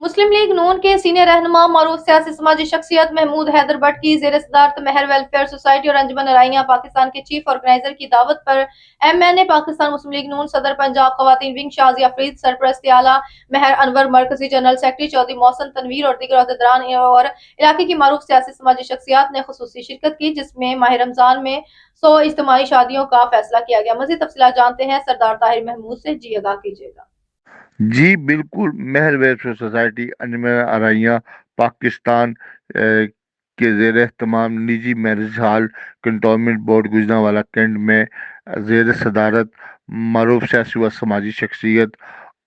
مسلم League نون کے senior رہنما معروف سیاسی سماجی شخصیت محمود حیدر بٹ کی زیر صدارت مہر ویلفیئر سوسائٹی اور انجمن ارائیاں پاکستان کے چیف آرگنائزر کی دعوت پر ایم این اے پاکستان مسلم لیگ نون صدر پنجاب خواتین ونگ شازیہ فرید سرپرست اعلیٰ مہر انور مرکزی جنرل سیکرٹری چودھری محسن تنویر اور دیگر عہدیداران اور علاقے کی معروف سیاسی سماجی شخصیات نے خصوصی شرکت کی، جس میں ماہ رمضان میں 100 اجتماعی شادیوں کا فیصلہ کیا گیا۔ مزید تفصیلات جانتے ہیں سردار طاہر محمود سے، جی ادا کیجیے گا۔ جی بالکل، مہر ویلفیئر سوسائٹی انجمن ارائیاں پاکستان کے زیر اہتمام نجی marriage hall cantonment board Gujranwala cantt میں زیر صدارت معروف سیاسی و سماجی شخصیت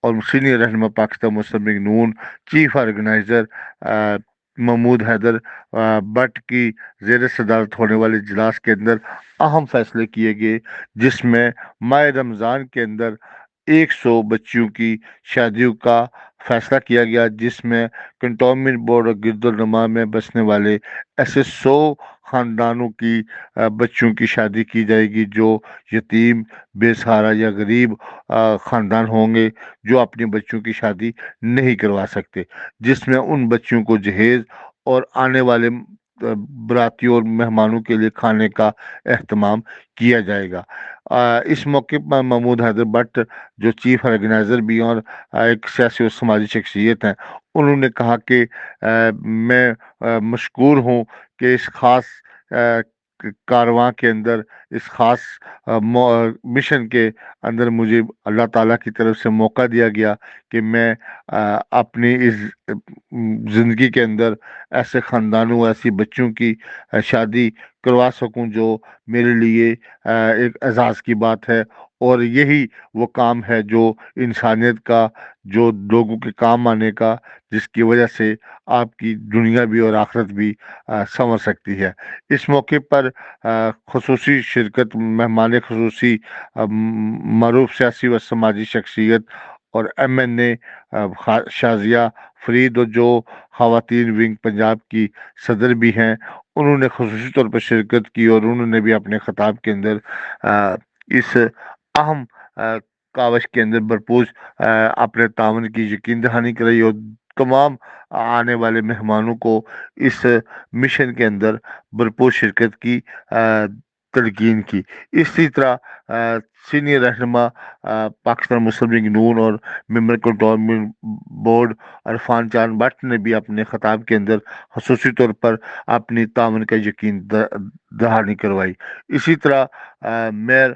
اور سینئر رہنما پاکستان مسلم لیگ نون چیف آرگنائزر محمود حیدر بٹ کی زیر صدارت ہونے والے اجلاس کے اندر اہم فیصلے کیے گئے، جس میں ماہ رمضان کے اندر 100 بچیوں کی شادیوں کا فیصلہ کیا گیا، جس میں کنٹونمنٹ بورڈ اور گرد النما میں بسنے والے ایسے 100 خاندانوں کی بچیوں کی شادی کی جائے گی جو یتیم، بے سہارا یا غریب خاندان ہوں گے، جو اپنی بچیوں کی شادی نہیں کروا سکتے، جس میں ان بچیوں کو جہیز اور آنے والے براتیوں اور مہمانوں کے لیے کھانے کا اہتمام کیا جائے گا۔ اس موقع پر محمود حیدر بٹ جو چیف آرگنائزر بھی اور ایک سیاسی و سماجی شخصیت ہیں، انہوں نے کہا کہ میں مشکور ہوں کہ اس خاص کارواں کے اندر، اس خاص مشن کے اندر مجھے اللہ تعالیٰ کی طرف سے موقع دیا گیا کہ میں اپنی اس زندگی کے اندر ایسے خاندانوں، ایسی بچوں کی شادی کروا سکوں جو میرے لیے ایک اعزاز کی بات ہے، اور یہی وہ کام ہے جو انسانیت کا، جو لوگوں کے کام آنے کا، جس کی وجہ سے آپ کی دنیا بھی اور آخرت بھی سنور سکتی ہے۔ اس موقع پر خصوصی شرکت مہمان خصوصی معروف سیاسی و سماجی شخصیت اور ایم این اے شازیہ فرید، جو خواتین ونگ پنجاب کی صدر بھی ہیں، انہوں نے خصوصی طور پر شرکت کی، اور انہوں نے بھی اپنے خطاب کے اندر اس اہم کاوش کے اندر بھرپور اپنے تعاون کی یقین دہانی کرائی، اور تمام آنے والے مہمانوں کو اس مشن کے اندر بھرپور شرکت کی تلقین کی۔ اسی طرح سینئر رہنما پاکستان مسلم لیگ نون اور ممبر کنٹونمنٹ بورڈ عرفان چاند بٹ نے بھی اپنے خطاب کے اندر خصوصی طور پر اپنی تعاون کا یقین دہانی کروائی۔ اسی طرح میئر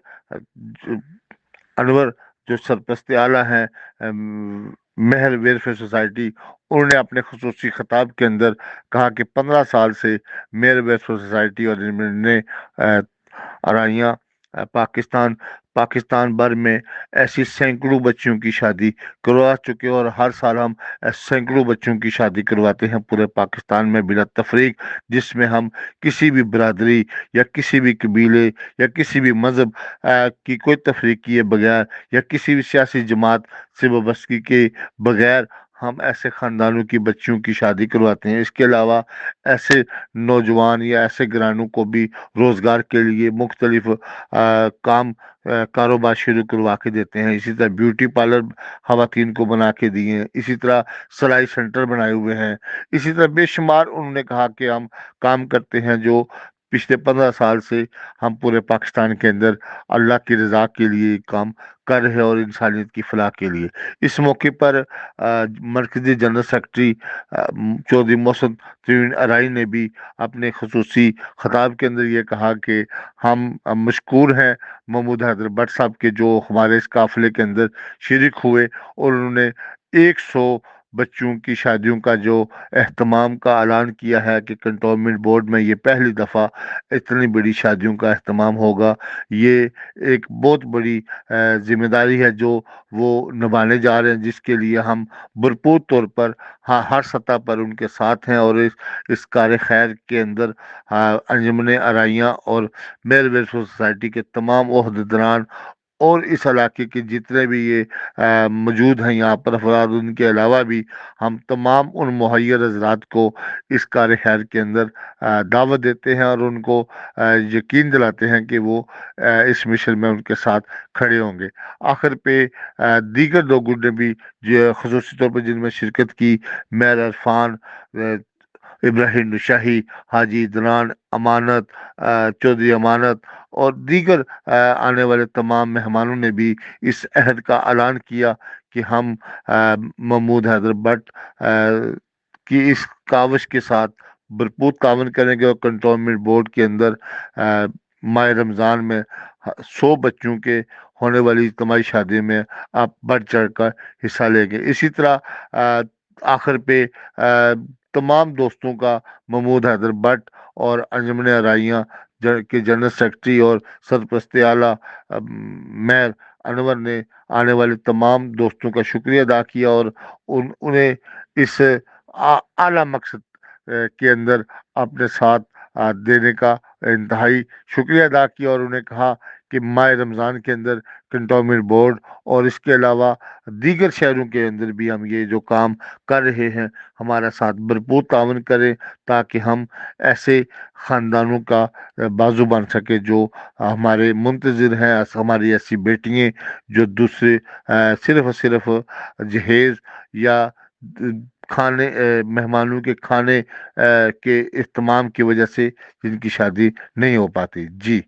انور جو سرپرست اعلیٰ ہیں مہر ویلفیئر سوسائٹی، انہوں نے اپنے خصوصی خطاب کے اندر کہا کہ 15 سال سے مہر ویلفیئر سوسائٹی اور نے ارائیاں پاکستان بھر میں ایسی سینکڑوں بچیوں کی شادی کروا چکے، اور ہر سال ہم سینکڑوں بچوں کی شادی کرواتے ہیں پورے پاکستان میں بلا تفریق، جس میں ہم کسی بھی برادری یا کسی بھی قبیلے یا کسی بھی مذہب کی کوئی تفریق کیے بغیر یا کسی بھی سیاسی جماعت سے وابستگی کے بغیر ہم ایسے خاندانوں کی بچیوں کی شادی کرواتے ہیں۔ اس کے علاوہ ایسے نوجوان یا ایسے گھرانوں کو بھی روزگار کے لیے مختلف کاروبار شروع کروا کے دیتے ہیں۔ اسی طرح بیوٹی پارلر خواتین کو بنا کے دیے ہیں، اسی طرح سلائی سینٹر بنائے ہوئے ہیں، اسی طرح بے شمار انہوں نے کہا کہ ہم کام کرتے ہیں جو پچھلے 15 سال سے ہم پورے پاکستان کے اندر اللہ کی رضا کے لیے کام کر رہے ہیں اور انسانیت کی فلاح کے لیے۔ اس موقع پر مرکزی جنرل سیکرٹری چودھری محسن تنویر ارائی نے بھی اپنے خصوصی خطاب کے اندر یہ کہا کہ ہم مشکور ہیں محمود حیدر بٹ صاحب کے جو ہمارے اس قافلے کے اندر شریک ہوئے، اور انہوں نے 100 بچوں کی شادیوں کا جو اہتمام کا اعلان کیا ہے کہ کنٹونمنٹ بورڈ میں یہ پہلی دفعہ اتنی بڑی شادیوں کا اہتمام ہوگا۔ یہ ایک بہت بڑی ذمہ داری ہے جو وہ نبھانے جا رہے ہیں، جس کے لیے ہم بھرپور طور پر ہر سطح پر ان کے ساتھ ہیں، اور اس کار خیر کے اندر انجمن ارائیاں اور مہر ویلفیئر سوسائٹی کے تمام عہدیداران اور اس علاقے کے جتنے بھی یہ موجود ہیں یہاں پر افراد، ان کے علاوہ بھی ہم تمام ان مہیر حضرات کو اس کار خیر کے اندر دعوت دیتے ہیں اور ان کو یقین دلاتے ہیں کہ وہ اس مشن میں ان کے ساتھ کھڑے ہوں گے۔ آخر پہ دیگر لوگوں نے بھی جو خصوصی طور پر جن میں شرکت کی، میر عرفان، ابراہیم شاہی، حاجی عدنان امانت، چودھری امانت اور دیگر آنے والے تمام مہمانوں نے بھی اس عہد کا اعلان کیا کہ ہم محمود حیدر بٹ کی اس کاوش کے ساتھ بھرپور تعاون کریں گے اور کنٹونمنٹ بورڈ کے اندر ماہ رمضان میں 100 بچوں کے ہونے والی اجتماعی شادی میں آپ بڑھ چڑھ کر حصہ لیں گے۔ اسی طرح آخر پہ تمام دوستوں کا محمود حیدر بٹ اور انجمن ارائیاں کے جنرل سیکرٹری اور سرپرست اعلیٰ میر انور نے آنے والے تمام دوستوں کا شکریہ ادا کیا اور انہیں اس اعلیٰ مقصد کے اندر اپنے ساتھ دینے کا انتہائی شکریہ ادا کیا اور انہیں کہا کہ ماہ رمضان کے اندر کنٹونمنٹ بورڈ اور اس کے علاوہ دیگر شہروں کے اندر بھی ہم یہ جو کام کر رہے ہیں ہمارا ساتھ بھرپور تعاون کریں تاکہ ہم ایسے خاندانوں کا بازو بن سکے جو ہمارے منتظر ہیں، ہماری ایسی بیٹیاں جو دوسرے صرف اور صرف جہیز یا کھانے مہمانوں کے کھانے کے اہتمام کی وجہ سے جن کی شادی نہیں ہو پاتی۔ جی